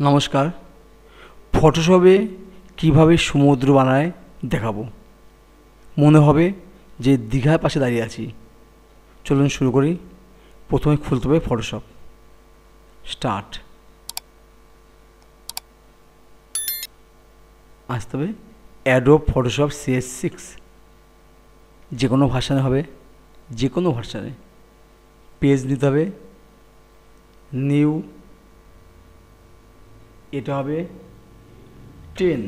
নমস্কার। ফটোশপে কিভাবে সমুদ্র বানায় দেখাবো। মনে হবে যে দীঘার পাশে দাঁড়িয়ে আছি। চলুন শুরু করি। প্রথমে খুলতে হবে ফটোশপ। স্টার্ট। আসতে হবে অ্যাডোব ফটোশপ CS6। যে কোনো ভার্সানে হবে, যে কোনো ভার্সানে। পেজ নিতে হবে, নিউ, এটা হবে 10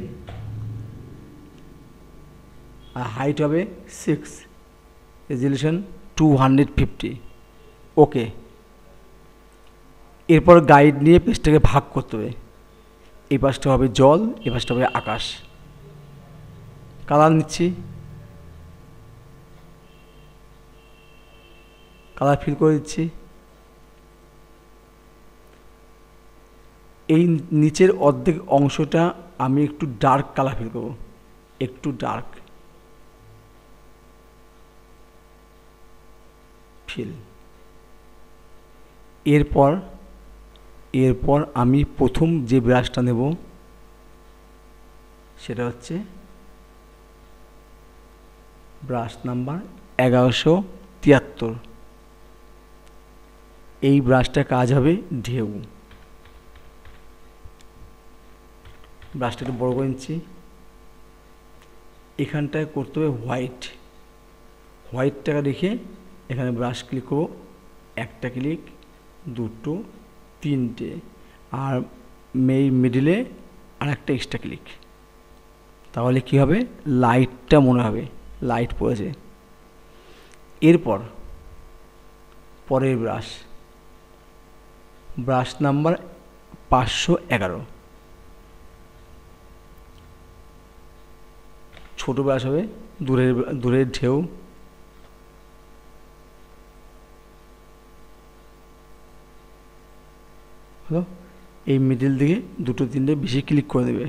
আর হাইট হবে 6, রেজলিউশন 250। ওকে। এরপর গাইড নিয়ে পেজটাকে ভাগ করতে হবে। এই পাশটা হবে জল, এই পাশটা হবে আকাশ। কালার নিচ্ছি, কালার ফিল করে দিচ্ছি। এই নিচের অর্ধেক অংশটা আমি একটু ডার্ক কালার ফিল করব, একটু ডার্ক ফিল। এরপর আমি প্রথম যে ব্রাশটা নেব সেটা হচ্ছে ব্রাশ নাম্বার 1173। এই ব্রাশটার কাজ হবে ঢেউ। ব্রাশটা একটু বড় করে নিচ্ছি। এখানটায় করতে হবে হোয়াইটটাকে রেখে এখানে ব্রাশ ক্লিক করব। একটা ক্লিক, দুটো, তিনটে, আর মিডিলে আর একটা এক্সট্রা ক্লিক। তাহলে কি হবে, লাইটটা মনে হবে লাইট পড়েছে। এরপর পরের ব্রাশ নাম্বার 511। ছোট ব্রাশ হবে, দূরের ঢেউ। হলো, এই মিডিল দিকে দুটো তিনটে বেশি ক্লিক করে দেবে।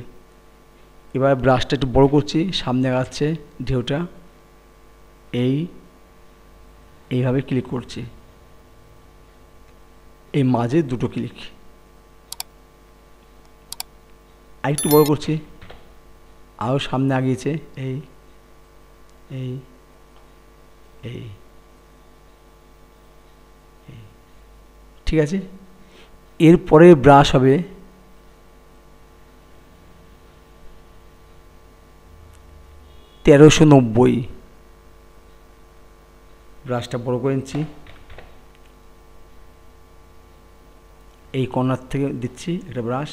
এবার ব্রাশটা একটু বড় করছি, সামনে আগাচ্ছে ঢেউটা। এইভাবে ক্লিক করছি, এই মাঝে দুটো ক্লিক। আর একটু বড় করছি, আরও সামনে আগিয়েছে। এই এই এই ঠিক আছে। এরপরে ব্রাশ হবে 1390। ব্রাশটা বড় করে নিচ্ছি, এই কর্নার থেকে দিচ্ছি একটা ব্রাশ,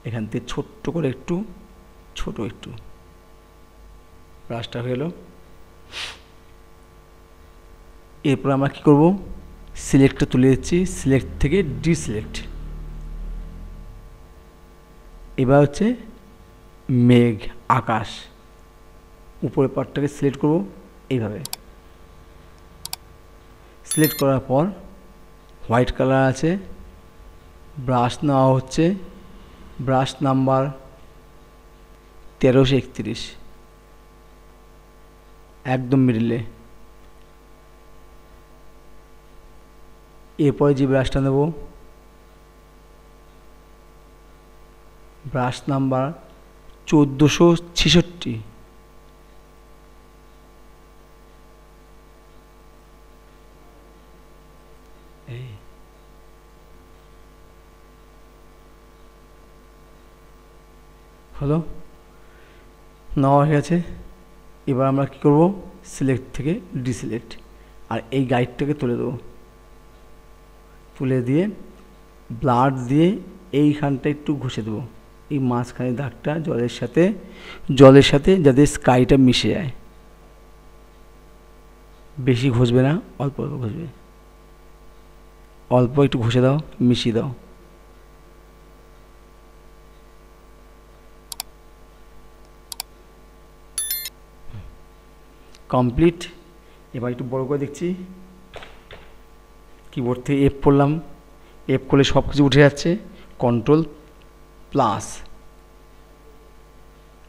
এখান থেকে ছোট্ট করে একটু ব্রাশটা হয়ে গেল। এরপর আমরা কী করব, সিলেক্টটা তুলে দিচ্ছি, সিলেক্ট থেকে ডিসিলেক্ট। এবার হচ্ছে মেঘ, আকাশ। উপরের পার্টটাকে সিলেক্ট করব এইভাবে। সিলেক্ট করার পর হোয়াইট কালার আছে, ব্রাশ নেওয়া হচ্ছে ব্রাশ নাম্বার 1331, একদম মিডিলে। এরপরে যে ব্রাশটা নেব ব্রাশ নাম্বার 1466। হলো, নেওয়া হয়ে গেছে। এবার আমরা কী করব, সিলেক্ট থেকে ডিসিলেক্ট, আর এই গাইডটাকে তুলে দেবো। তুলে দিয়ে ব্লাড দিয়ে এইখানটা একটু ঘষে দেবো, এই মাঝখানে দাগটা জলের সাথে যাতে স্কাইটা মিশে যায়। বেশি ঘষবে না, অল্প অল্প ঘষবে, অল্প একটু ঘষে দাও, মিশিয়ে দাও। কমপ্লিট। এবার একটু বড় করে দেখছি, কিবোর্ড থেকে F করলাম, F করলে সব কিছু উঠে যাচ্ছে। Ctrl+,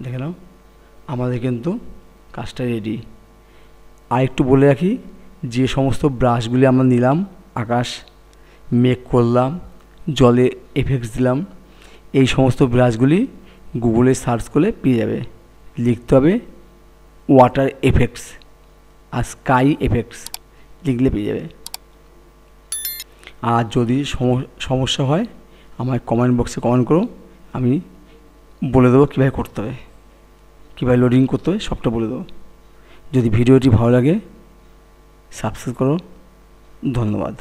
দেখে নাও আমাদের কিন্তু কাজটা রেডি। আর একটু বলে রাখি, যে সমস্ত ব্রাশগুলি আমরা নিলাম, আকাশ, মেঘ করলাম, জলে এফেক্টস দিলাম, এই সমস্ত ব্রাশগুলি গুগলে সার্চ করলে পেয়ে যাবে। লিখতে হবে ওয়াটার এফেক্টস আর স্কাই এফেক্টস, লিখলে পেয়ে যাবে। আর যদি সমস্যা হয় আমায় কমেন্ট বক্সে কমেন্ট করো, আমি বলে দেবো কীভাবে করতে হবে, কীভাবে লোডিং করতে হবে, সবটা বলে দেবো। যদি ভিডিওটি ভালো লাগে সাবস্ক্রাইব করো। ধন্যবাদ।